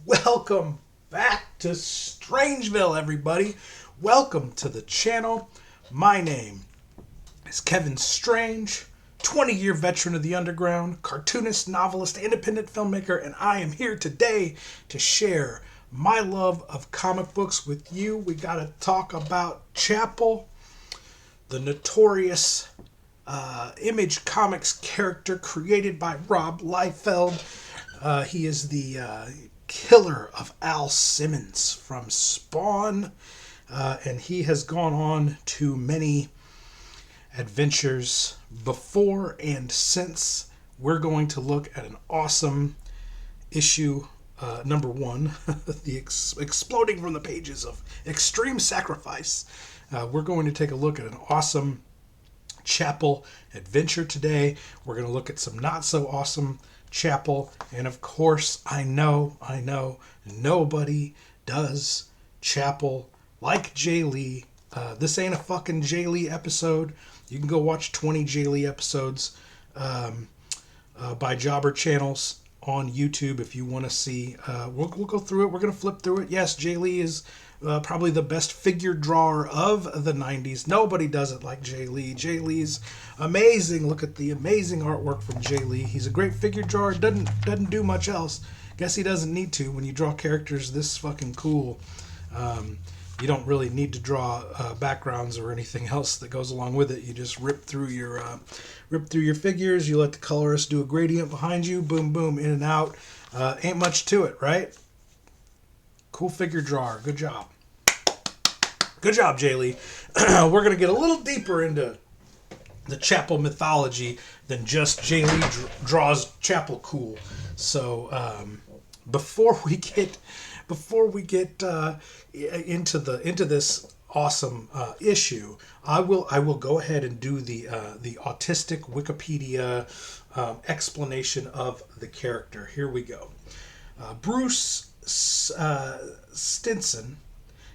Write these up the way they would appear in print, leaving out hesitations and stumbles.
Welcome back to Strangeville, everybody. Welcome to the channel. My name is Kevin Strange, 20-year veteran of the underground, cartoonist, novelist, independent filmmaker, and I am here today to share my love of comic books with you. We got to talk about Chapel, the notorious Image Comics character created by Rob Liefeld. He is the killer of Al Simmons from Spawn, and he has gone on to many adventures before and since. We're going to look at an awesome issue, number one, the exploding from the pages of Extreme Sacrifice. We're going to take a look at an awesome Chapel adventure today. We're going to look at some not so awesome Chapel, and of course, I know, nobody does Chapel like Jay Lee. This ain't a fucking Jay Lee episode. You can go watch 20 Jay Lee episodes by Jobber channels on YouTube if you want to see. We'll go through it. We're going to flip through it. Yes, Jay Lee is probably the best figure drawer of the 90s. Nobody does it like Jay Lee. Jay Lee's amazing. Look at the amazing artwork from Jay Lee. He's a great figure drawer. Doesn't do much else. Guess he doesn't need to when you draw characters this fucking cool. You don't really need to draw backgrounds or anything else that goes along with it. You just rip through your figures. You let the colorist do a gradient behind you. Boom, boom, in and out. Ain't much to it, right? Cool figure drawer. Good job. Good job, Jay Lee. We're going to get a little deeper into the Chapel mythology than just Jay Lee draws Chapel cool. So before we get into this awesome issue, I will go ahead and do the autistic Wikipedia explanation of the character. Here we go. Bruce Stinson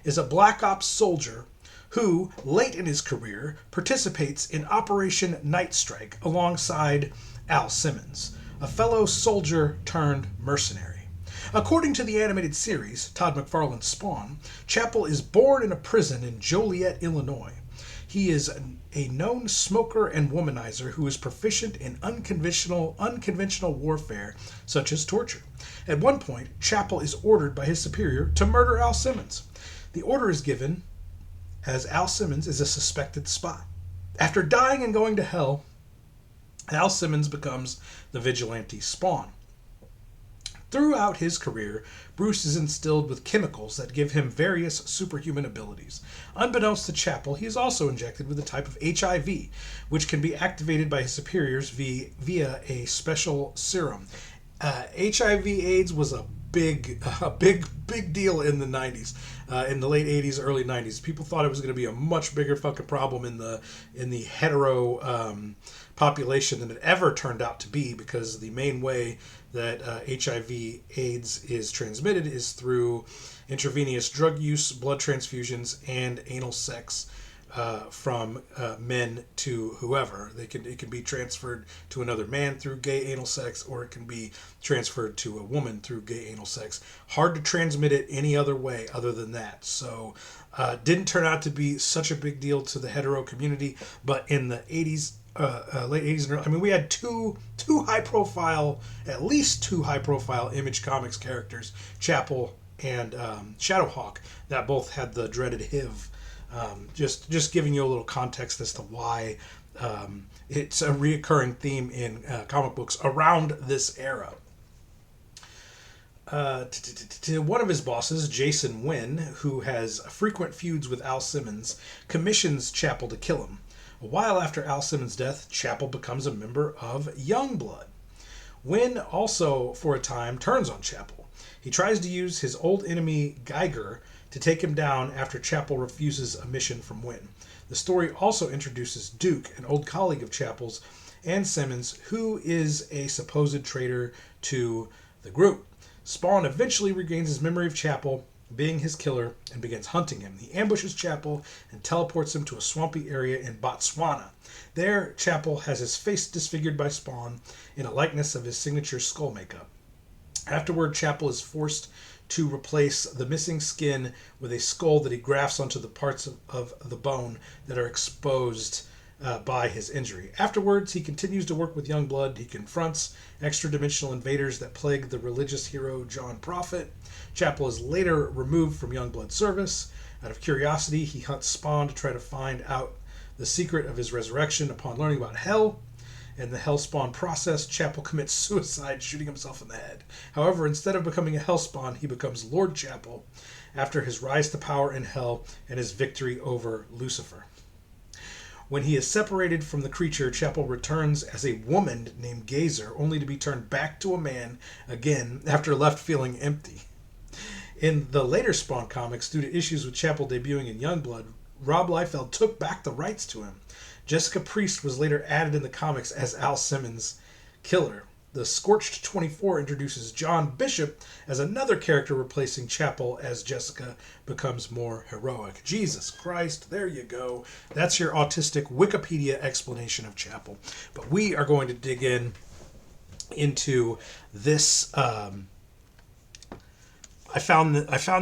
is a Black Ops soldier who, late in his career, participates in Operation Night Strike alongside Al Simmons, a fellow soldier turned mercenary. According to the animated series, Todd McFarlane's Spawn, Chapel is born in a prison in Joliet, Illinois. He is a known smoker and womanizer who is proficient in unconventional warfare, such as torture. At one point, Chapel is ordered by his superior to murder Al Simmons. The order is given as Al Simmons is a suspected spy. After dying and going to hell, Al Simmons becomes the vigilante Spawn. Throughout his career, Bruce is instilled with chemicals that give him various superhuman abilities. Unbeknownst to Chapel, he is also injected with a type of HIV, which can be activated by his superiors via a special serum. HIV/AIDS was a big deal in the 90s, in the late 80s, early 90s. People thought it was going to be a much bigger fucking problem in the hetero population than it ever turned out to be, because the main way that HIV/AIDS is transmitted is through intravenous drug use, blood transfusions, and anal sex from men to whoever. It can be transferred to another man through gay anal sex, or it can be transferred to a woman through gay anal sex. Hard to transmit it any other way other than that. So didn't turn out to be such a big deal to the hetero community, but in the 80s, late 80s and early, I mean, we had at least two high profile Image Comics characters, Chapel and Shadowhawk, that both had the dreaded HIV. Just giving you a little context as to why it's a reoccurring theme in comic books around this era. One of his bosses, Jason Wynn, who has frequent feuds with Al Simmons, commissions Chapel to kill him. A while after Al Simmons' death, Chapel becomes a member of Youngblood. Wynn also, for a time, turns on Chapel. He tries to use his old enemy, Geiger, to take him down after Chapel refuses a mission from Wynn. The story also introduces Duke, an old colleague of Chapel's, and Simmons, who is a supposed traitor to the group. Spawn eventually regains his memory of Chapel being his killer and begins hunting him. He ambushes Chapel and teleports him to a swampy area in Botswana. There, Chapel has his face disfigured by Spawn in a likeness of his signature skull makeup. Afterward, Chapel is forced to replace the missing skin with a skull that he grafts onto the parts of the bone that are exposed by his injury. Afterwards, he continues to work with Youngblood. He confronts extra-dimensional invaders that plague the religious hero John Prophet. Chapel is later removed from Youngblood's service. Out of curiosity, he hunts Spawn to try to find out the secret of his resurrection. Upon learning about Hell and the Hellspawn process, Chapel commits suicide, shooting himself in the head. However, instead of becoming a Hellspawn, he becomes Lord Chapel after his rise to power in Hell and his victory over Lucifer. When he is separated from the creature, Chapel returns as a woman named Gazer, only to be turned back to a man again after left feeling empty. In the later Spawn comics, due to issues with Chapel debuting in Youngblood, Rob Liefeld took back the rights to him. Jessica Priest was later added in the comics as Al Simmons' killer. The Scorched 24 introduces John Bishop as another character replacing Chapel as Jessica becomes more heroic. Jesus Christ, there you go. That's your autistic Wikipedia explanation of Chapel. But we are going to dig into this. I found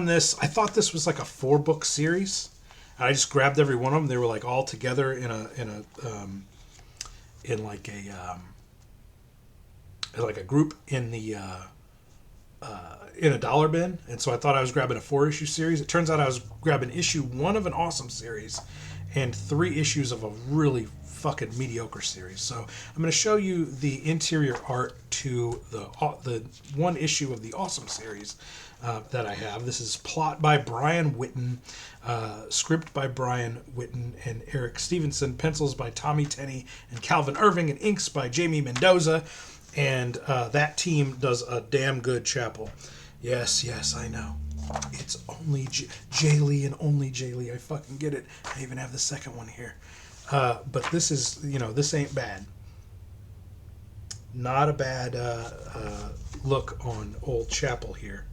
this. I thought this was like a 4-book series. I just grabbed every one of them. They were like all together in a group in a dollar bin, and so I thought I was grabbing a 4-issue series. It turns out I was grabbing issue 1 of an awesome series and 3 issues of a really fucking mediocre series. So I'm going to show you the interior art to the 1 issue of the awesome series that I have. This is plot by Brian Whitten, script by Brian Whitten and Eric Stevenson, pencils by Tommy Tenney and Calvin Irving, and inks by Jamie Mendoza. And that team does a damn good Chapel. Yes, I know. It's only Jay-Lee and only Jay-Lee. I fucking get it. I even have the second one here. But this is, this ain't bad. Not a bad look on old Chapel here.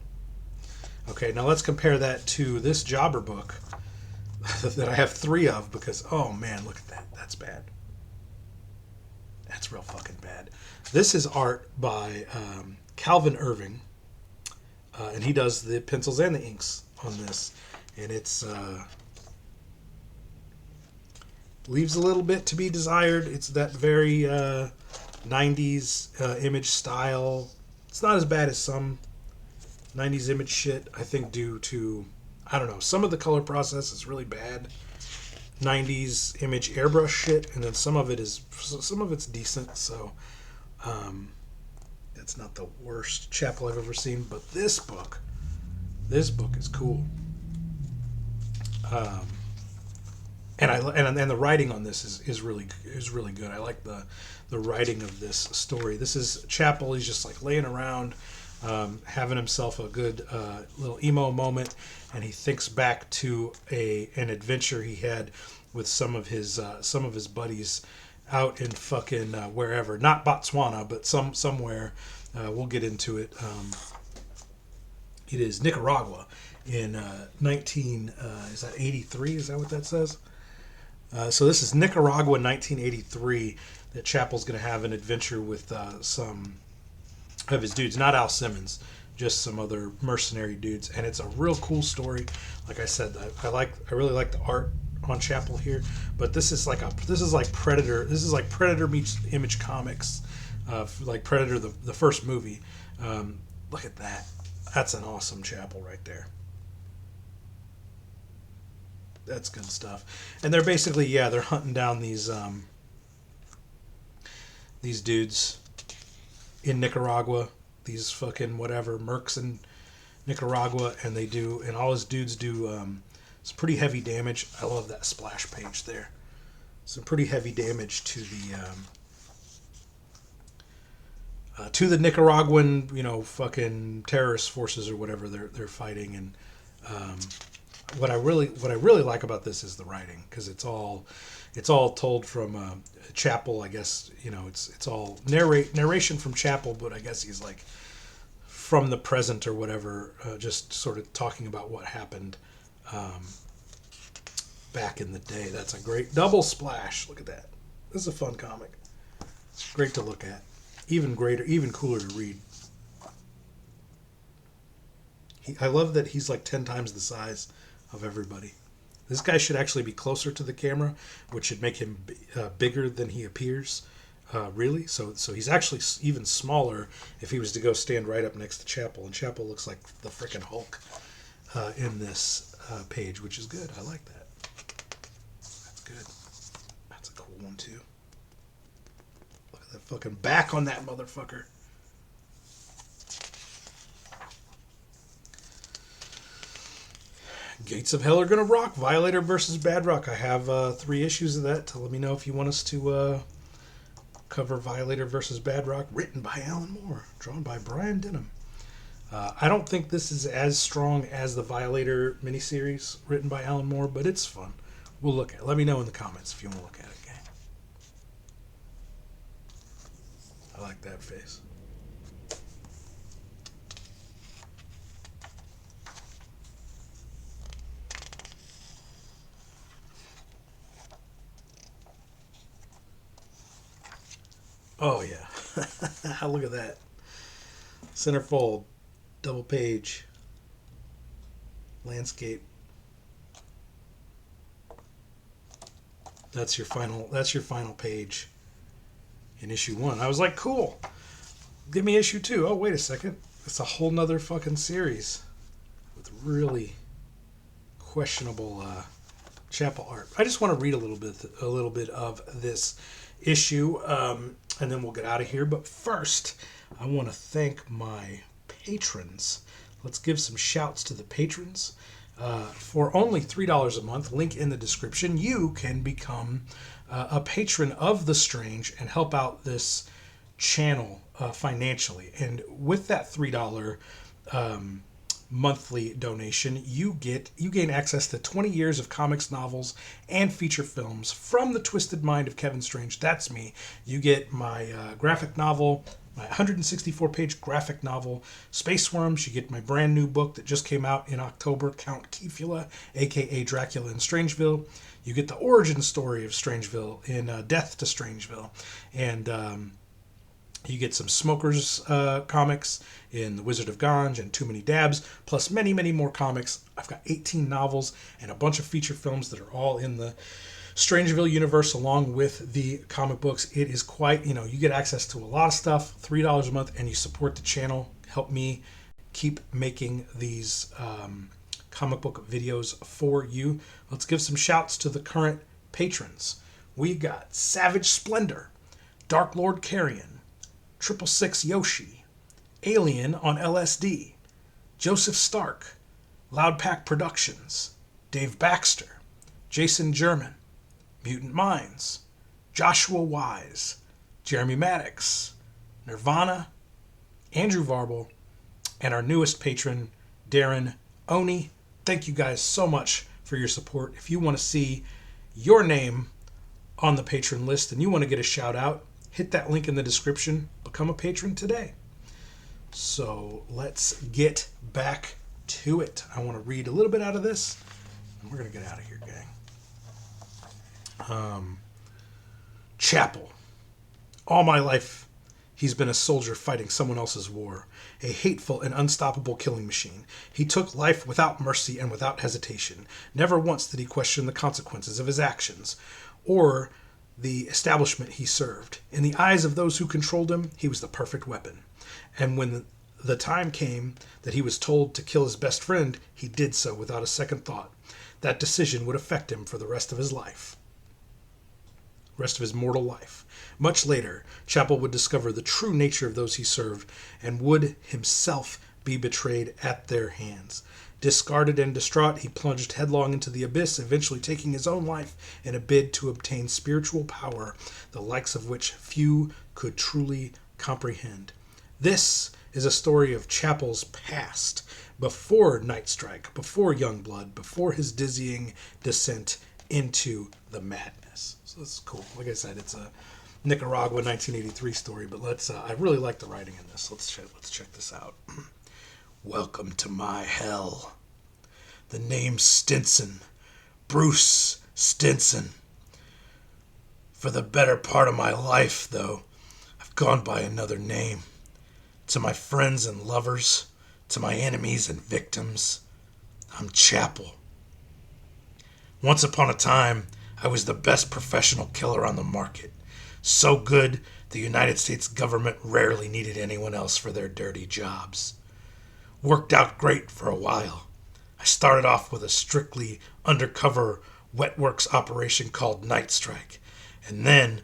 Okay, now let's compare that to this Jobber book that I have 3 of because, oh man, look at that. That's bad. That's real fucking bad. This is art by Calvin Irving, and he does the pencils and the inks on this. And it's leaves a little bit to be desired. It's that very 90s image style. It's not as bad as some 90s image shit, I think, due to, I don't know, some of the color process is really bad. 90s image airbrush shit, and then some of it's decent, so it's not the worst Chapel I've ever seen. But this book is cool, and the writing on this is really good. I like the writing of this story. This is Chapel. He's just like laying around, having himself a good little emo moment, and he thinks back to an adventure he had with some of his buddies out in fucking wherever, not Botswana, but somewhere. We'll get into it. It is Nicaragua in 1983? Is that what that says? So this is Nicaragua 1983 that Chapel's going to have an adventure with some of his dudes, not Al Simmons, just some other mercenary dudes, and it's a real cool story. Like I said, I really like the art on Chapel here, but this is like Predator. This is like Predator meets Image Comics, like Predator the first movie. Look at that. That's an awesome Chapel right there. That's good stuff. And they're basically, they're hunting down these dudes in Nicaragua, these fucking whatever mercs in Nicaragua, and all his dudes do some pretty heavy damage. I love that splash page there. Some pretty heavy damage to the Nicaraguan, fucking terrorist forces or whatever they're fighting. And what I really like about this is the writing, because it's all told from Chapel. I guess it's all narration from Chapel, but I guess he's like from the present or whatever, just sort of talking about what happened back in the day. That's a great double splash. Look at that. This is a fun comic. Great to look at. Even greater, even cooler to read. I love that he's like 10 times the size of everybody. This guy should actually be closer to the camera, which should make him bigger than he appears. Really, so he's actually even smaller if he was to go stand right up next to Chapel, and Chapel looks like the frickin' Hulk in this page, which is good. I like that. That's good. That's a cool one too. Look at that fucking back on that motherfucker. Gates of Hell are gonna rock. Violator versus Bad Rock. I have 3 issues of that. Let me know if you want us to cover Violator versus Bad Rock. Written by Alan Moore, drawn by Brian Denham. I don't think this is as strong as the Violator miniseries written by Alan Moore, but it's fun. We'll look at it. Let me know in the comments if you want to look at it, gang. I like that face. Oh, yeah. Look at that. Centerfold. Double page. Landscape. That's your final page in issue 1. I was like, cool. Give me issue 2. Oh, wait a second. It's a whole nother fucking series with really questionable Chapel art. I just want to read a little bit of this issue, and then we'll get out of here. But first, I want to thank my patrons. Let's give some shouts to the patrons. For only $3 a month, link in the description, you can become a patron of The Strange and help out this channel financially. And with that $3 monthly donation, you gain access to 20 years of comics, novels, and feature films from the twisted mind of Kevin Strange. That's me. You get my graphic novel, my 164-page graphic novel, Space Worms. You get my brand new book that just came out in October, Count Kefula, a.k.a. Dracula in Strangeville. You get the origin story of Strangeville in Death to Strangeville. And you get some Smokers comics in The Wizard of Ganj and Too Many Dabs, plus many, many more comics. I've got 18 novels and a bunch of feature films that are all in the Strangeville universe along with the comic books. It is quite, you get access to a lot of stuff, $3 a month, and you support the channel. Help me keep making these comic book videos for you. Let's give some shouts to the current patrons. We got Savage Splendor, Dark Lord Carrion, 666 Yoshi, Alien on LSD, Joseph Stark, Loudpack Productions, Dave Baxter, Jason German, Mutant Minds, Joshua Wise, Jeremy Maddox, Nirvana, Andrew Varble, and our newest patron, Darren Oni. Thank you guys so much for your support. If you want to see your name on the patron list and you want to get a shout out, hit that link in the description. Become a patron today. So let's get back to it. I want to read a little bit out of this, and we're going to get out of here, gang. Chapel. All my life, he's been a soldier fighting someone else's war, a hateful and unstoppable killing machine. He took life without mercy and without hesitation. Never once did he question the consequences of his actions or the establishment he served. In the eyes of those who controlled him, he was the perfect weapon. And when the time came that he was told to kill his best friend, he did so without a second thought. That decision would affect him for the rest of his life. Rest of his mortal life. Much later, Chapel would discover the true nature of those he served and would himself be betrayed at their hands. Discarded and distraught, he plunged headlong into the abyss, eventually taking his own life in a bid to obtain spiritual power, the likes of which few could truly comprehend. This is a story of Chapel's past, before Nightstrike, before Youngblood, before his dizzying descent into the madness. So this is cool. Like I said, it's a Nicaragua 1983 story, but I really like the writing in this. Let's check this out. Welcome to my hell. The name's Stinson. Bruce Stinson. For the better part of my life, though, I've gone by another name. To my friends and lovers, To my enemies and victims, I'm Chapel. Once upon a time, I was the best professional killer on the market. So good, the United States government rarely needed anyone else for their dirty jobs. Worked out great for a while. I started off with a strictly undercover wet works operation called Night Strike, and then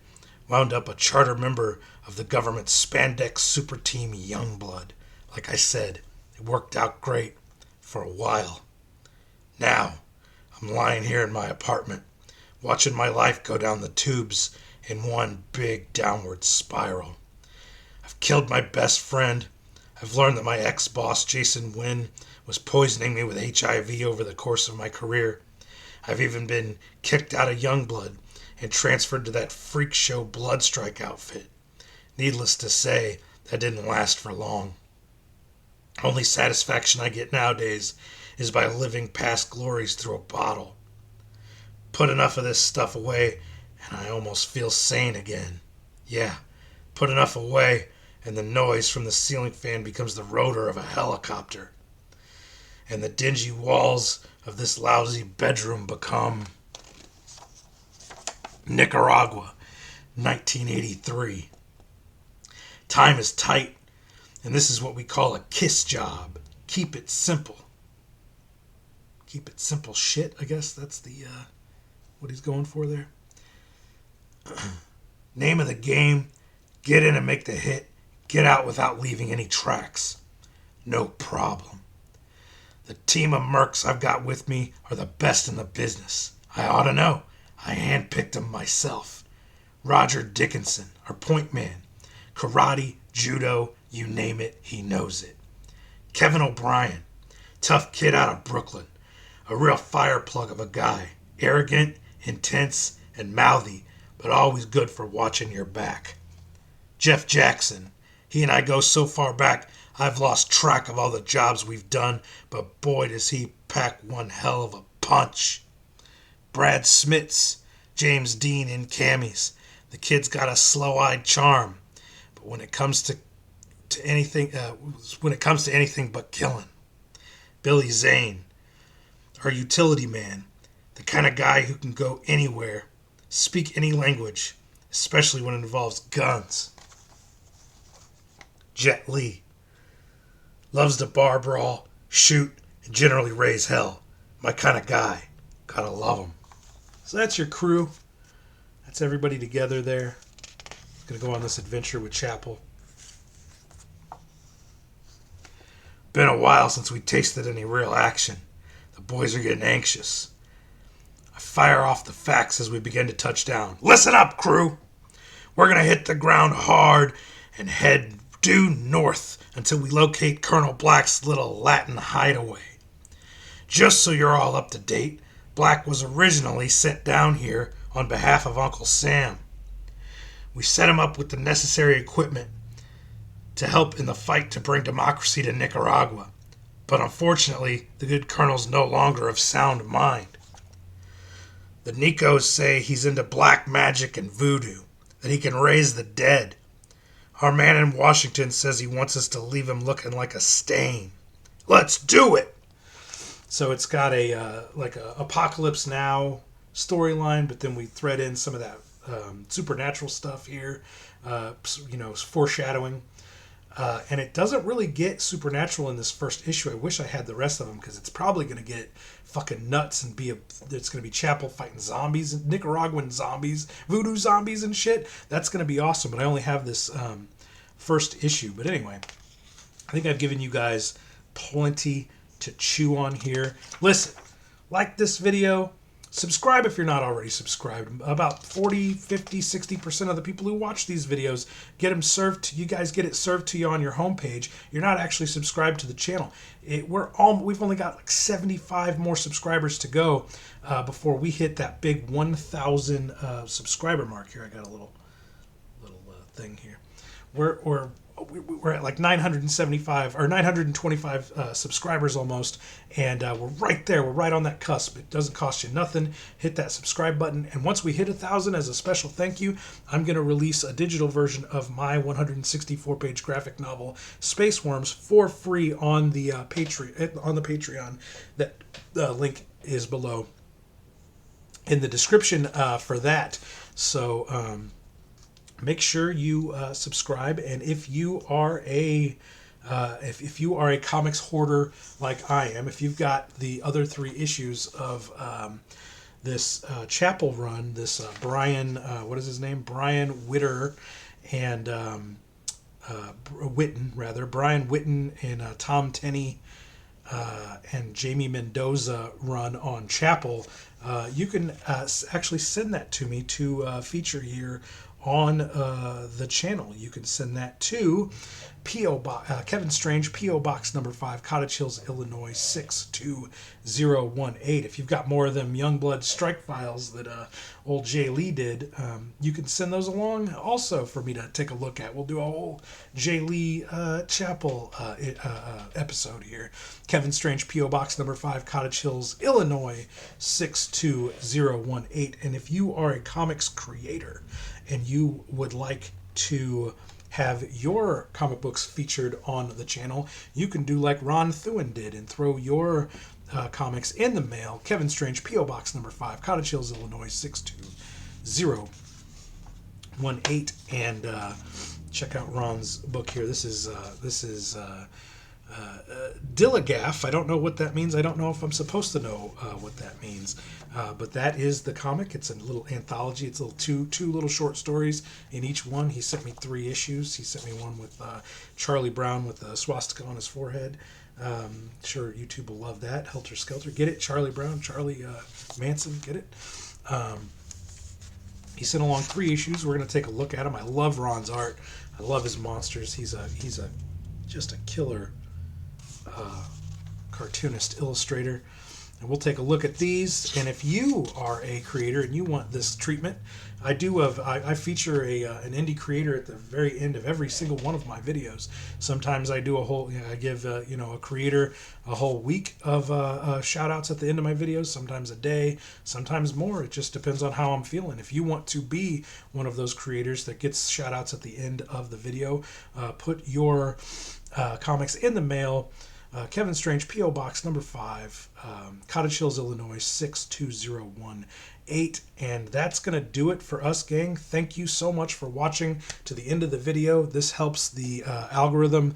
wound up a charter member of the government's spandex super team Youngblood. Like I said, it worked out great for a while. Now, I'm lying here in my apartment, watching my life go down the tubes in one big downward spiral. I've killed my best friend. I've learned that my ex-boss, Jason Wynn, was poisoning me with HIV over the course of my career. I've even been kicked out of Youngblood and transferred to that freak show Bloodstrike outfit. Needless to say, that didn't last for long. Only satisfaction I get nowadays is by living past glories through a bottle. Put enough of this stuff away, and I almost feel sane again. Yeah, put enough away, and the noise from the ceiling fan becomes the rotor of a helicopter. And the dingy walls of this lousy bedroom become Nicaragua, 1983. Time is tight, and this is what we call a kiss job. Keep it simple. Keep it simple shit, I guess that's the what he's going for there. Name of the game, get in and make the hit, get out without leaving any tracks. No problem. The team of mercs I've got with me are the best in the business. I ought to know. I handpicked them myself. Roger Dickinson, our point man. Karate, judo, you name it, he knows it. Kevin O'Brien, tough kid out of Brooklyn. A real fireplug of a guy. Arrogant, intense, and mouthy, but always good for watching your back. Jeff Jackson, he and I go so far back, I've lost track of all the jobs we've done, but boy does he pack one hell of a punch. Brad Smits, James Dean in camis. The kid's got a slow-eyed charm, but when it comes to anything but killing. Billy Zane, our utility man, the kind of guy who can go anywhere, speak any language, especially when it involves guns. Jet Li, loves to bar brawl, shoot, and generally raise hell. My kind of guy. Gotta love him. So that's your crew. That's everybody together there. Gonna go on this adventure with Chapel. Been a while since we tasted any real action. The boys are getting anxious. I fire off the facts as we begin to touch down. Listen up, crew! We're gonna hit the ground hard and head due north until we locate Colonel Black's little Latin hideaway. Just so you're all up to date, Black was originally sent down here on behalf of Uncle Sam. We set him up with the necessary equipment to help in the fight to bring democracy to Nicaragua. But unfortunately, the good colonel's no longer of sound mind. The Nicos say he's into black magic and voodoo, that he can raise the dead. Our man in Washington says he wants us to leave him looking like a stain. Let's do it! So it's got a like a Apocalypse Now storyline, but then we thread in some of that supernatural stuff here, foreshadowing. And it doesn't really get supernatural in this first issue. I wish I had the rest of them because it's probably going to get fucking nuts and it's going to be Chapel fighting zombies, Nicaraguan zombies, voodoo zombies and shit. That's going to be awesome. But I only have this first issue. But anyway, I think I've given you guys plenty to chew on here. Listen, like this video. Subscribe if you're not already subscribed. About 40, 50, 60% of the people who watch these videos get them served to you guys, get it served to you on your homepage. You're not actually subscribed to the channel. We've only got like 75 more subscribers to go before we hit that big 1,000 subscriber mark here. I got a little thing here. We're we're at like 975 or 925 subscribers almost, and we're right there. We're right on that cusp. It doesn't cost you nothing. Hit that subscribe button, and once we hit 1,000, as a special thank you, I'm going to release a digital version of my 164-page graphic novel Space Worms for free on the Patreon. That link is below in the description for that. So make sure you subscribe, and if you are a if you are a comics hoarder like I am, if you've got the other 3 issues of this Chapel run, this Brian, what is his name? Brian Witter and Witten, rather. Brian Witten and Tom Tenney and Jamie Mendoza run on Chapel, you can actually send that to me to feature here on the channel. You can send that to P.O. Kevin Strange, P.O. Box number 5, Cottage Hills, Illinois 62018. If you've got more of them Youngblood strike files that old Jay Lee did, you can send those along also for me to take a look at. We'll do a whole Jay Lee Chapel episode here. Kevin Strange, P.O. Box number 5, Cottage Hills, Illinois 62018. And if you are a comics creator and you would like to have your comic books featured on the channel, you can do like Ron Thuen did and throw your comics in the mail. Kevin Strange, P.O. Box number 5, Cottage Hills, Illinois 62018. And check out Ron's book here. This is Dilligaff. I don't know what that means. I don't know if I'm supposed to know what that means. But that is the comic. It's a little anthology. It's a little two little short stories in each one. He sent me 3 issues. He sent me one with Charlie Brown with a swastika on his forehead. Sure, YouTube will love that. Helter Skelter. Get it? Charlie Brown, Charlie Manson. Get it? He sent along 3 issues. We're going to take a look at them. I love Ron's art. I love his monsters. He's just a killer cartoonist, illustrator. And we'll take a look at these. And if you are a creator and you want this treatment, I feature an indie creator at the very end of every single one of my videos. Sometimes I do I give a creator a whole week of shout outs at the end of my videos, sometimes a day, sometimes more. It just depends on how I'm feeling. If you want to be one of those creators that gets shout outs at the end of the video, put your comics in the mail. Kevin Strange, P.O. Box number 5, Cottage Hills, Illinois 62018. And that's going to do it for us, gang. Thank you so much for watching to the end of the video. This helps the algorithm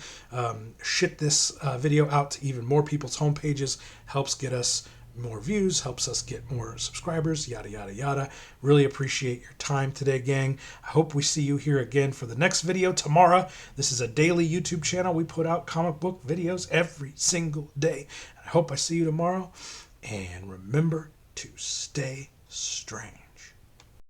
shit this video out to even more people's homepages, helps get us more views, helps us get more subscribers, yada, yada, yada. Really appreciate your time today, gang. I hope we see you here again for the next video tomorrow. This is a daily YouTube channel. We put out comic book videos every single day. I hope I see you tomorrow. And remember to stay strange.